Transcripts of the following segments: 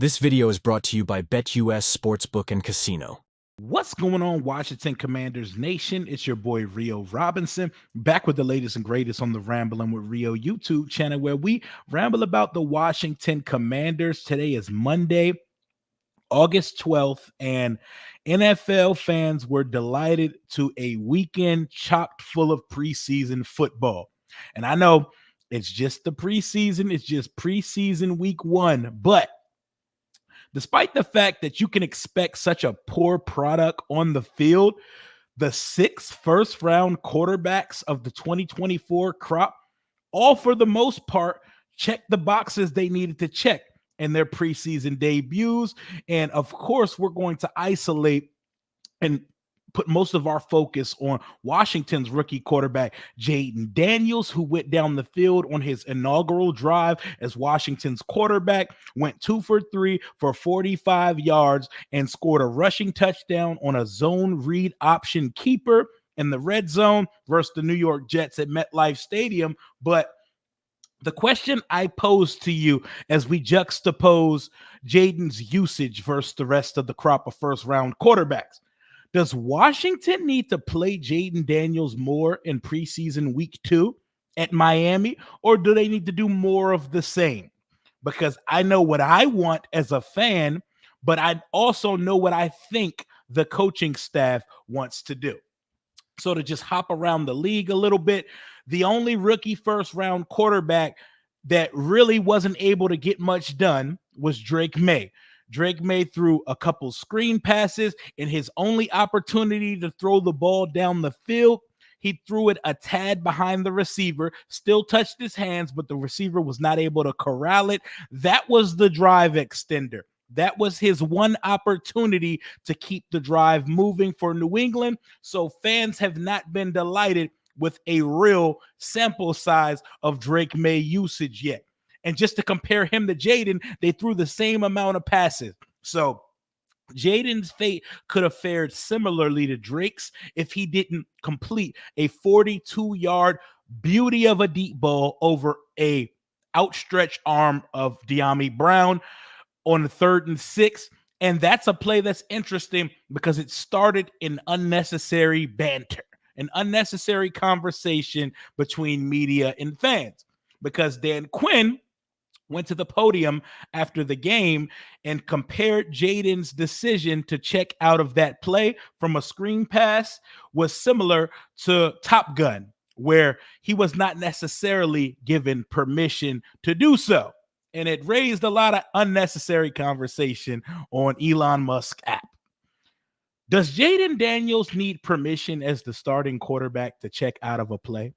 This video is brought to you by BetUS Sportsbook and Casino. What's going on, Washington Commanders Nation? It's your boy Rio Robinson, back with the latest and greatest on the Rambling with Rio YouTube channel, where we ramble about the Washington Commanders. Today is Monday, August 12th, and NFL fans were delighted to a weekend chocked full of preseason football. And I know it's just the preseason, it's just preseason week one, but despite the fact that you can expect such a poor product on the field, the 6 first-round quarterbacks of the 2024 crop, all for the most part, checked the boxes they needed to check in their preseason debuts. And of course, we're going to isolate and put most of our focus on Washington's rookie quarterback, Jayden Daniels, who went down the field on his inaugural drive as Washington's quarterback, went 2 for 3 for 45 yards and scored a rushing touchdown on a zone read option keeper in the red zone versus the New York Jets at MetLife Stadium. But the question I pose to you as we juxtapose Jayden's usage versus the rest of the crop of first-round quarterbacks: does Washington need to play Jayden Daniels more in preseason week 2 at Miami, or do they need to do more of the same? Because I know what I want as a fan, but I also know what I think the coaching staff wants to do. So to just hop around the league a little bit, the only rookie first-round quarterback that really wasn't able to get much done was Drake May. Drake May threw a couple screen passes, and his only opportunity to throw the ball down the field, he threw it a tad behind the receiver, still touched his hands, but the receiver was not able to corral it. That was the drive extender. That was his one opportunity to keep the drive moving for New England. So fans have not been delighted with a real sample size of Drake May usage yet. And just to compare him to Jayden, they threw the same amount of passes. So Jayden's fate could have fared similarly to Drake's if he didn't complete a 42-yard beauty of a deep ball over a outstretched arm of Dyami Brown on the 3rd and 6. And that's a play that's interesting because it started an unnecessary banter, an unnecessary conversation between media and fans, because Dan Quinn went to the podium after the game and compared Jayden's decision to check out of that play from a screen pass was similar to Top Gun, where he was not necessarily given permission to do so. And it raised a lot of unnecessary conversation on Elon Musk app. Does Jayden Daniels need permission as the starting quarterback to check out of a play?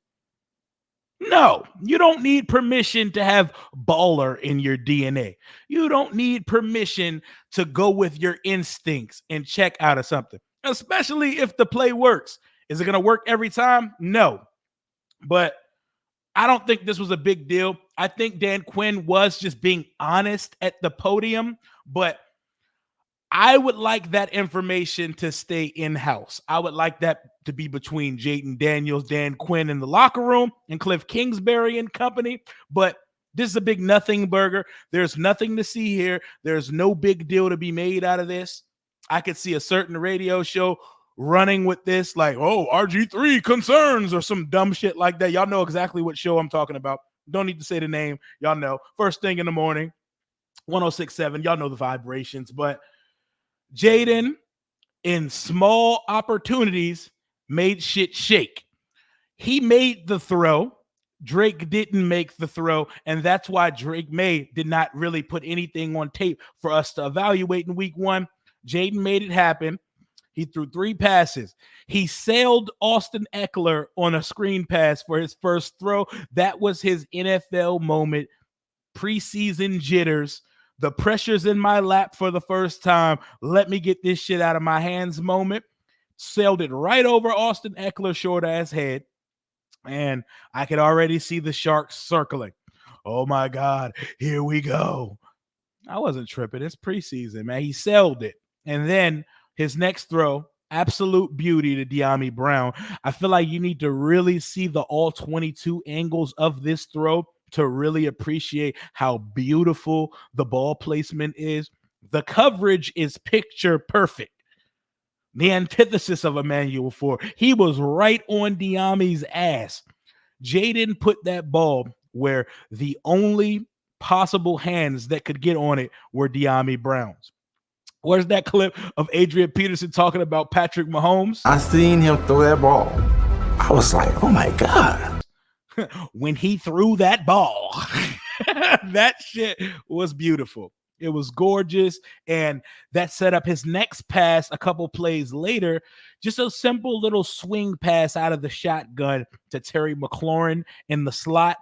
No, you don't need permission to have baller in your DNA. You don't need permission to go with your instincts and check out of something, especially if the play works. Is it going to work every time? No. But I don't think this was a big deal. I think Dan Quinn was just being honest at the podium, but I would like that information to stay in-house. I would like that to be between Jayden Daniels, Dan Quinn in the locker room, and Cliff Kingsbury and company. But this is a big nothing burger. There's nothing to see here. There's no big deal to be made out of this. I could see a certain radio show running with this, like, oh, RG3 concerns or some dumb shit like that. Y'all know exactly what show I'm talking about. Don't need to say the name. Y'all know. First thing in the morning, 106.7. Y'all know the vibrations. But Jayden, in small opportunities, made shit shake. He made the throw. Drake didn't make the throw, and that's why Drake May did not really put anything on tape for us to evaluate in week 1. Jayden made it happen. He threw 3 passes. He sailed Austin Eckler on a screen pass for his first throw. That was his NFL moment. Preseason jitters. The pressure's in my lap for the first time. Let me get this shit out of my hands moment. Sailed it right over Austin Eckler's short-ass head. And I could already see the Sharks circling. Oh, my God. Here we go. I wasn't tripping. It's preseason, man. He sailed it. And then his next throw, absolute beauty to Dyami Brown. I feel like you need to really see the all 22 angles of this throw to really appreciate how beautiful the ball placement is. The coverage is picture perfect. The antithesis of Emmanuel Ford. He was right on Diami's ass. Jayden put that ball where the only possible hands that could get on it were Diami Brown's. Where's that clip of Adrian Peterson talking about Patrick Mahomes? I seen him throw that ball. I was like, oh my God. When he threw that ball, that shit was beautiful. It was gorgeous. And that set up his next pass a couple plays later. Just a simple little swing pass out of the shotgun to Terry McLaurin in the slot.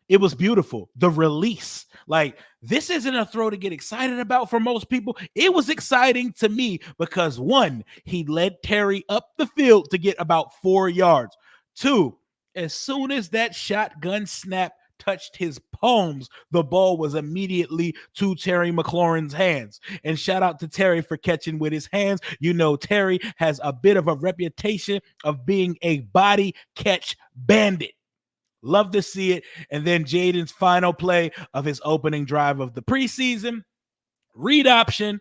It was beautiful. The release. Like, this isn't a throw to get excited about for most people. It was exciting to me because, one, he led Terry up the field to get about 4 yards. Two, as soon as that shotgun snap touched his palms, the ball was immediately to Terry McLaurin's hands. And shout out to Terry for catching with his hands. You know, Terry has a bit of a reputation of being a body catch bandit. Love to see it. And then Jayden's final play of his opening drive of the preseason. Read option,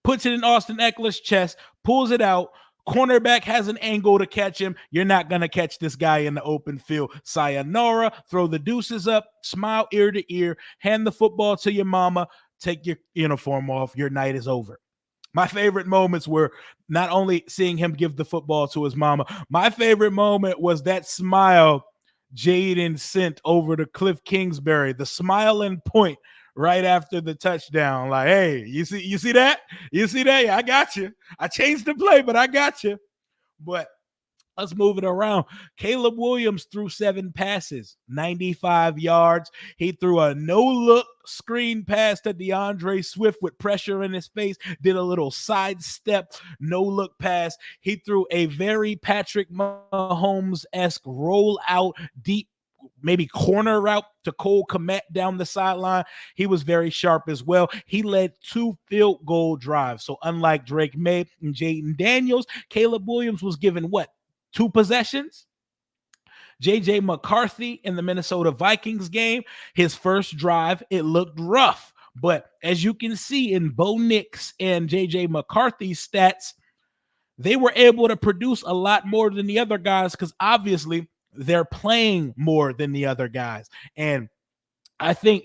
puts it in Austin Eckler's chest, pulls it out. Cornerback has an angle to catch him. You're not going to catch this guy in the open field. Sayonara, throw the deuces up, smile ear to ear, hand the football to your mama, take your uniform off. Your night is over. My favorite moments were not only seeing him give the football to his mama, my favorite moment was that smile Jayden sent over to Cliff Kingsbury, the smiling point right after the touchdown. Like, hey, you see that? You see that? Yeah, I got you. I changed the play, but I got you. But let's move it around. Caleb Williams threw 7 passes, 95 yards. He threw a no-look screen pass to DeAndre Swift with pressure in his face, did a little sidestep, no-look pass. He threw a very Patrick Mahomes-esque roll-out deep, maybe corner route to Cole Kmet down the sideline. He was very sharp as well. He led 2 field goal drives. So unlike Drake May and Jayden Daniels, Caleb Williams was given what? 2 possessions. J.J. McCarthy in the Minnesota Vikings game, his first drive, it looked rough. But as you can see in Bo Nix and J.J. McCarthy's stats, they were able to produce a lot more than the other guys because obviously they're playing more than the other guys. And I think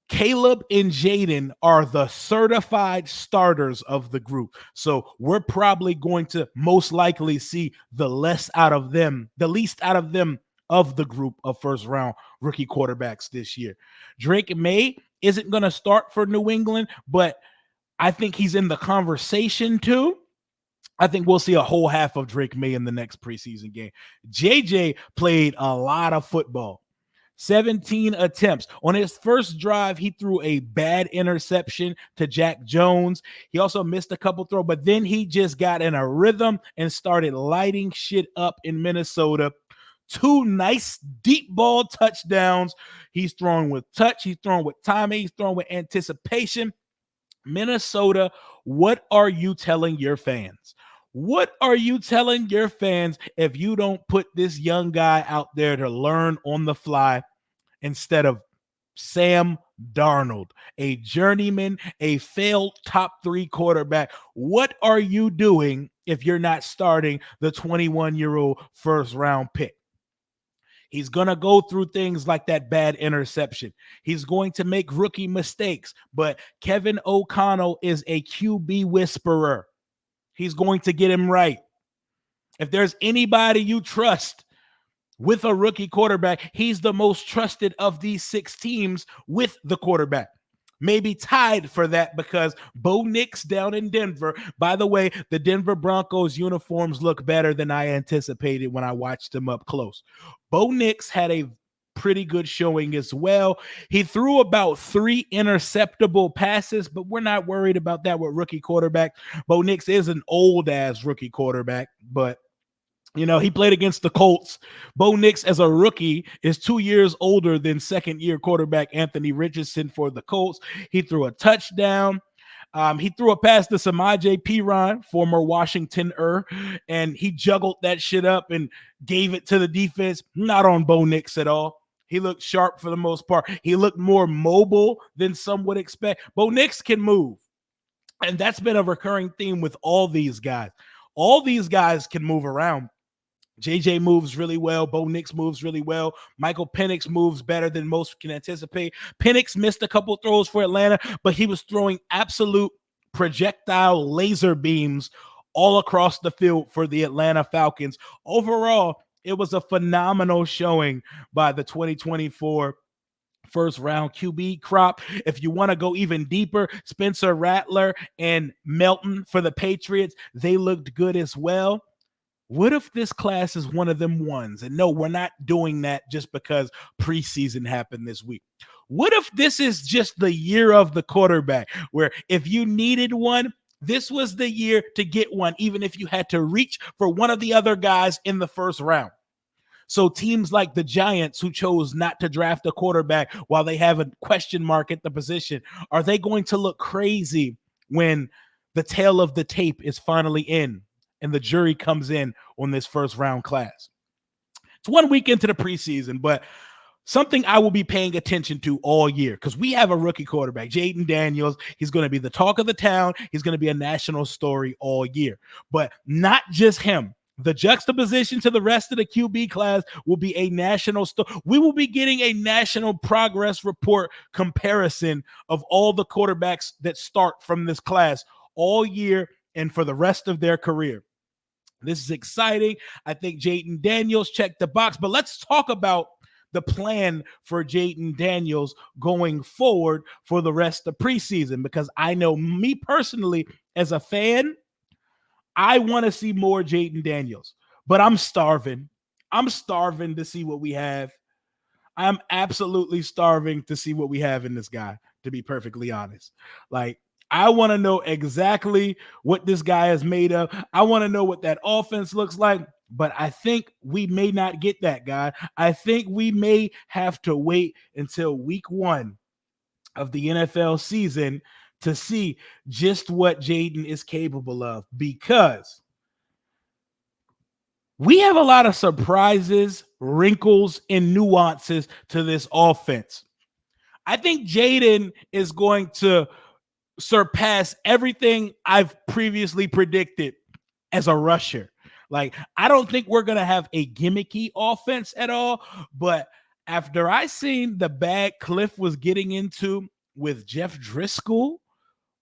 Caleb and Jayden are the certified starters of the group. So we're probably going to most likely see the least out of them of the group of first round rookie quarterbacks this year. Drake May isn't going to start for New England, but I think he's in the conversation too. I think we'll see a whole half of Drake May in the next preseason game. JJ played a lot of football. 17 attempts. On his first drive, he threw a bad interception to Jack Jones. He also missed a couple throws, but then he just got in a rhythm and started lighting shit up in Minnesota. 2 nice deep ball touchdowns. He's throwing with touch. He's throwing with timing. He's throwing with anticipation. Minnesota, what are you telling your fans? What are you telling your fans if you don't put this young guy out there to learn on the fly instead of Sam Darnold, a journeyman, a failed top 3 quarterback? What are you doing if you're not starting the 21-year-old first round pick? He's going to go through things like that bad interception. He's going to make rookie mistakes, but Kevin O'Connell is a QB whisperer. He's going to get him right. If there's anybody you trust with a rookie quarterback, he's the most trusted of these 6 teams with the quarterback. Maybe tied for that because Bo Nix down in Denver. By the way, the Denver Broncos uniforms look better than I anticipated when I watched them up close. Bo Nix had a pretty good showing as well. He threw about 3 interceptable passes, but we're not worried about that with rookie quarterback. Bo Nix is an old-ass rookie quarterback, but you know, he played against the Colts. Bo Nix, as a rookie, is 2 years older than second-year quarterback Anthony Richardson for the Colts. He threw a touchdown. He threw a pass to Samaje Perine, former Washingtoner, and he juggled that shit up and gave it to the defense. Not on Bo Nix at all. He looked sharp for the most part. He looked more mobile than some would expect. Bo Nix can move. And that's been a recurring theme with all these guys. All these guys can move around. JJ moves really well. Bo Nix moves really well. Michael Penix moves better than most can anticipate. Penix missed a couple throws for Atlanta, but he was throwing absolute projectile laser beams all across the field for the Atlanta Falcons. Overall, it was a phenomenal showing by the 2024 first round QB crop. If you want to go even deeper, Spencer Rattler and Melton for the Patriots, they looked good as well. What if this class is one of them ones? And no, we're not doing that just because preseason happened this week. What if this is just the year of the quarterback, where if you needed one, this was the year to get one, even if you had to reach for one of the other guys in the first round? So teams like the Giants, who chose not to draft a quarterback while they have a question mark at the position, are they going to look crazy when the tail of the tape is finally in and the jury comes in on this first round class? It's 1 week into the preseason, but something I will be paying attention to all year, because we have a rookie quarterback, Jayden Daniels. He's going to be the talk of the town. He's going to be a national story all year. But not just him. The juxtaposition to the rest of the QB class will be a national story. We will be getting a national progress report comparison of all the quarterbacks that start from this class all year and for the rest of their career. This is exciting. I think Jayden Daniels checked the box, but let's talk about the plan for Jayden Daniels going forward for the rest of preseason, because I know me personally as a fan, I want to see more Jayden Daniels, but I'm starving. I'm starving to see what we have. I'm absolutely starving to see what we have in this guy, to be perfectly honest. Like, I want to know exactly what this guy is made of. I want to know what that offense looks like, but I think we may not get that, guy. I think we may have to wait until week 1 of the NFL season to see just what Jayden is capable of, because we have a lot of surprises, wrinkles, and nuances to this offense. I think Jayden is going to surpass everything I've previously predicted as a rusher. Like, I don't think we're going to have a gimmicky offense at all, but after I seen the bag Cliff was getting into with Jeff Driscoll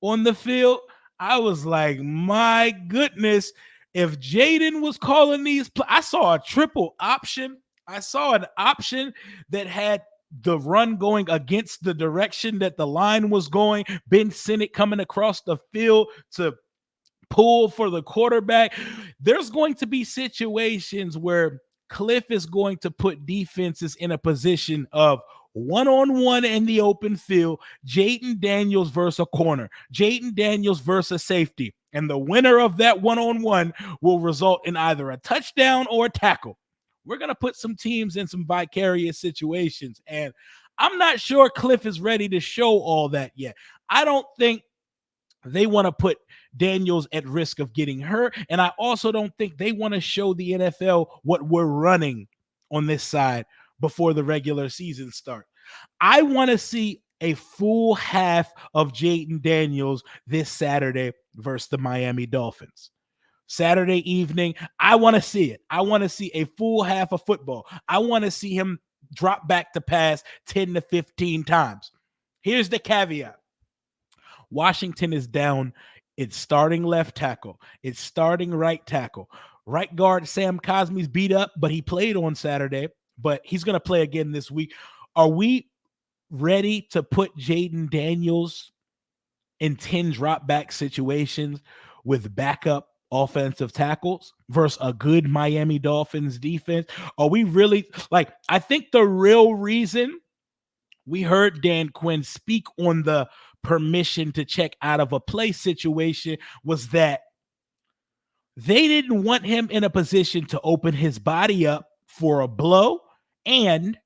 on the field, I was like, my goodness, if Jayden was calling these, I saw a triple option. I saw an option that had the run going against the direction that the line was going. Ben Sinnott coming across the field to pull for the quarterback. There's going to be situations where Cliff is going to put defenses in a position of one-on-one in the open field, Jayden Daniels versus a corner, Jayden Daniels versus safety. And the winner of that one-on-one will result in either a touchdown or a tackle. We're going to put some teams in some vicarious situations. And I'm not sure Cliff is ready to show all that yet. I don't think they want to put Daniels at risk of getting hurt. And I also don't think they want to show the NFL what we're running on this side before the regular season starts. I want to see a full half of Jayden Daniels this Saturday versus the Miami Dolphins. Saturday evening, I want to see it. I want to see a full half of football. I want to see him drop back to pass 10 to 15 times. Here's the caveat. Washington is down. It's starting left tackle. It's starting right tackle. Right guard Sam Cosmi's beat up, but he played on Saturday, but he's going to play again this week. Are we ready to put Jayden Daniels in 10 drop back situations with backup offensive tackles versus a good Miami Dolphins defense? Are we really, like, I think the real reason we heard Dan Quinn speak on the permission to check out of a play situation was that they didn't want him in a position to open his body up for a blow, and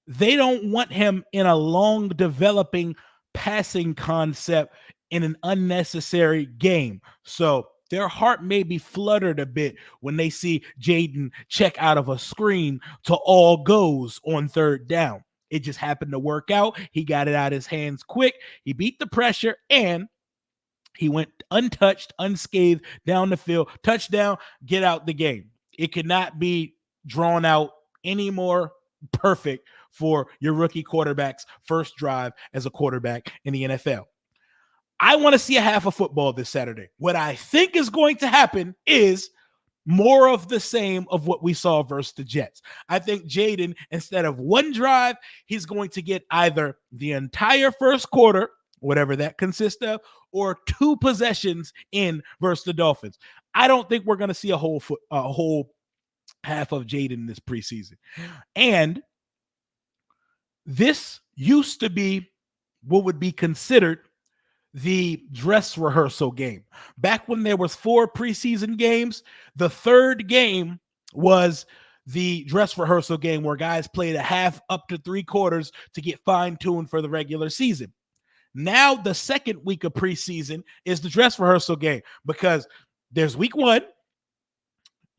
they don't want him in a long developing passing concept in an unnecessary game. So their heart may be fluttered a bit when they see Jayden check out of a screen to all goes on third down. It just happened to work out. He got it out of his hands quick. He beat the pressure, and he went untouched, unscathed down the field. Touchdown, get out the game. It could not be drawn out any more perfect for your rookie quarterback's first drive as a quarterback in the NFL. I want to see a half of football this Saturday. What I think is going to happen is more of the same of what we saw versus the Jets. I think Jayden, instead of one drive, he's going to get either the entire first quarter, whatever that consists of, or 2 possessions in versus the Dolphins. I don't think we're going to see a whole half of Jayden this preseason. And this used to be what would be considered the dress rehearsal game. Back when there was 4 preseason games, the third game was the dress rehearsal game where guys played a half up to 3 quarters to get fine-tuned for the regular season. Now the second week of preseason is the dress rehearsal game because there's week 1,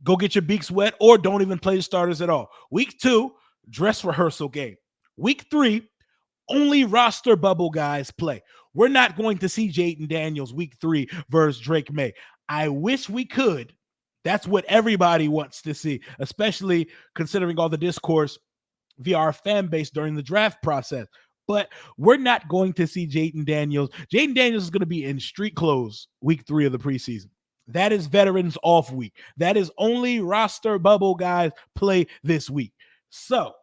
go get your beaks wet or don't even play the starters at all. Week 2, dress rehearsal game. Week 3, only roster bubble guys play. We're not going to see Jayden Daniels week 3 versus Drake May. I wish we could. That's what everybody wants to see, especially considering all the discourse via our fan base during the draft process. But we're not going to see Jayden Daniels. Jayden Daniels is going to be in street clothes week 3 of the preseason. That is veterans off week. That is only roster bubble guys play this week. So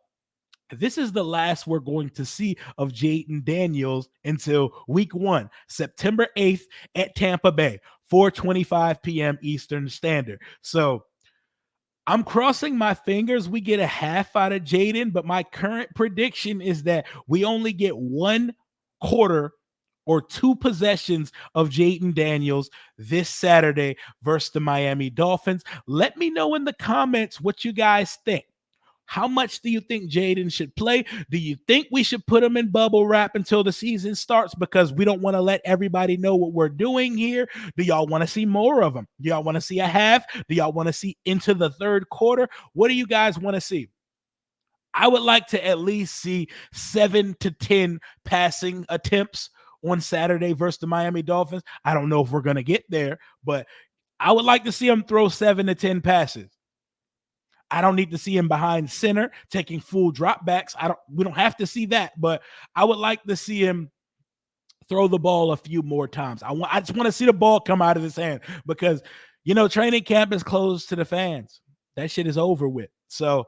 this is the last we're going to see of Jayden Daniels until week 1, September 8th at Tampa Bay, 4:25 p.m. Eastern Standard. So I'm crossing my fingers we get a half out of Jayden, but my current prediction is that we only get 1 quarter or 2 possessions of Jayden Daniels this Saturday versus the Miami Dolphins. Let me know in the comments what you guys think. How much do you think Jayden should play? Do you think we should put him in bubble wrap until the season starts because we don't want to let everybody know what we're doing here? Do y'all want to see more of him? Do y'all want to see a half? Do y'all want to see into the third quarter? What do you guys want to see? I would like to at least see 7 to 10 passing attempts on Saturday versus the Miami Dolphins. I don't know if we're going to get there, but I would like to see him throw 7 to 10 passes. I don't need to see him behind center taking full dropbacks. We don't have to see that, but I would like to see him throw the ball a few more times. I just want to see the ball come out of his hand because, training camp is closed to the fans. That shit is over with. So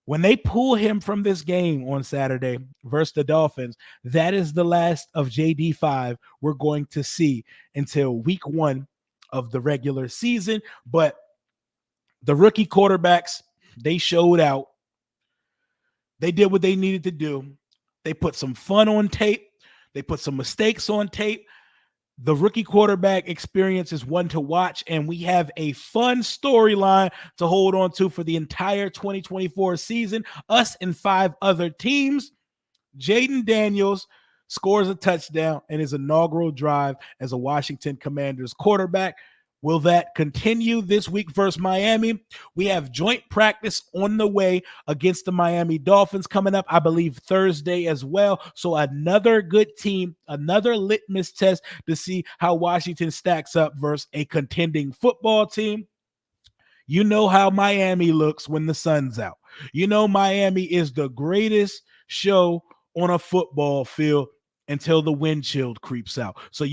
when they pull him from this game on Saturday versus the Dolphins, that is the last of JD5 we're going to see until week 1 of the regular season. But the rookie quarterbacks, they showed out. They did what they needed to do. They put some fun on tape. They put some mistakes on tape. The rookie quarterback experience is one to watch, and we have a fun storyline to hold on to for the entire 2024 season. Us and 5 other teams. Jayden Daniels scores a touchdown in his inaugural drive as a Washington Commanders quarterback. Will that continue this week versus Miami? We have joint practice on the way against the Miami Dolphins coming up, I believe, Thursday as well. So another good team, another litmus test to see how Washington stacks up versus a contending football team. You know how Miami looks when the sun's out. Miami is the greatest show on a football field until the windshield creeps out. So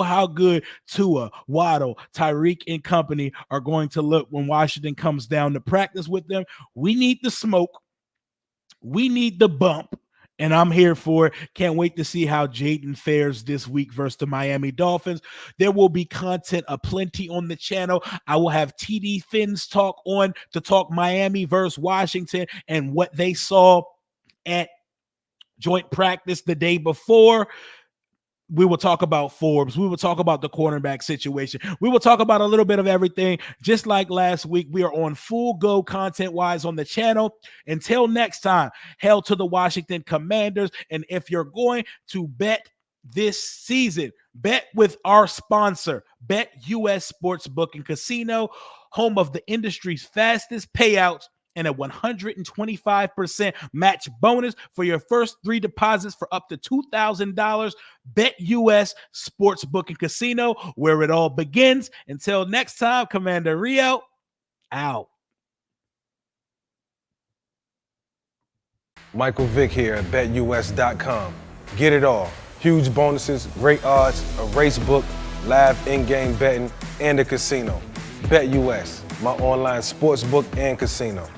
how good Tua, Waddle, Tyreek, and company are going to look when Washington comes down to practice with them. We need the smoke. We need the bump. And I'm here for it. Can't wait to see how Jayden fares this week versus the Miami Dolphins. There will be content aplenty on the channel. I will have TD Finn's talk on to talk Miami versus Washington and what they saw at joint practice the day before. We will talk about Forbes. We will talk about the cornerback situation. We will talk about a little bit of everything. Just like last week, we are on full go content-wise on the channel. Until next time, hail to the Washington Commanders. And if you're going to bet this season. Bet with our sponsor, BetUS Sportsbook and Casino, home of the industry's fastest payouts and a 125% match bonus for your first 3 deposits for up to $2,000. BetUS Sportsbook and Casino, where it all begins. Until next time, Commander Rio, out. Michael Vick here at BetUS.com. Get it all. Huge bonuses, great odds, a race book, live in-game betting, and a casino. BetUS, my online sports book and casino.